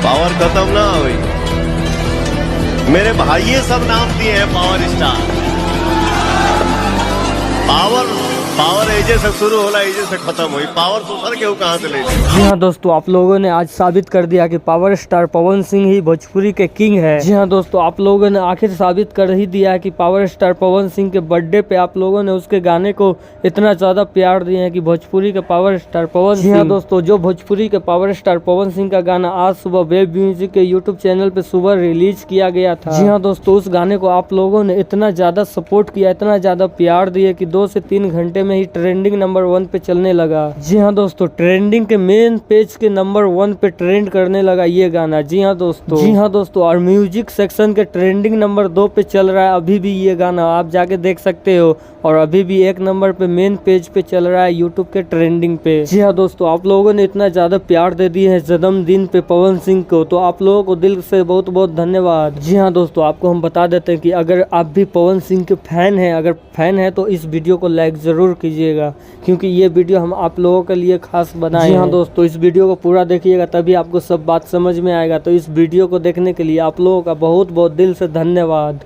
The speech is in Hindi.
पावर खत्म ना हुई। मेरे भाई सब नाम दिए हैं पावर स्टार। पावर पावर एजे से शुरू होला, एजे से खत्म हुई। पावर दूसर के कहाँ से ले ली? जी हाँ दोस्तों, आप लोगों ने आज साबित कर दिया कि पावर स्टार पवन सिंह ही भोजपुरी के किंग है। जी हाँ दोस्तों, आप लोगों ने आखिर साबित कर ही दिया कि पावर स्टार पवन सिंह के बर्थडे पे आप लोगों ने उसके गाने को इतना ज्यादा प्यार दिए हैं कि भोजपुरी के पावर स्टार पवन सिंह। जी हाँ दोस्तों, जो भोजपुरी के पावर स्टार पवन सिंह का गाना आज सुबह वेब म्यूजिक के यूट्यूब चैनल पे सुबह रिलीज किया गया था। जी हाँ दोस्तों, उस गाने को आप लोगों ने इतना ज्यादा सपोर्ट किया, इतना ज्यादा प्यार दिए कि 2 से 3 घंटे में ही ट्रेंडिंग नंबर 1 पे चलने लगा। जी हाँ दोस्तों, ट्रेंडिंग के मेन पेज के नंबर 1 पे ट्रेंड करने लगा ये गाना। जी हाँ दोस्तों, और म्यूजिक सेक्शन के ट्रेंडिंग नंबर 2 पे चल रहा है अभी भी ये गाना, आप जाके देख सकते हो। और अभी भी 1 नंबर पे मेन पेज पे चल रहा है यूट्यूब के ट्रेंडिंग पे। जी हाँ दोस्तों, आप लोगों ने इतना ज्यादा प्यार दे दिए है जन्मदिन पे पवन सिंह को, तो आप लोगों को दिल से बहुत बहुत धन्यवाद। जी हाँ दोस्तों, आपको हम बता देते हैं कि अगर आप भी पवन सिंह के फैन हैं, अगर फैन है तो इस वीडियो को लाइक जरूर कीजिएगा, क्योंकि ये वीडियो हम आप लोगों के लिए खास बनाए हैं। हाँ दोस्तों, इस वीडियो को पूरा देखिएगा तभी आपको सब बात समझ में आएगा। तो इस वीडियो को देखने के लिए आप लोगों का बहुत बहुत दिल से धन्यवाद।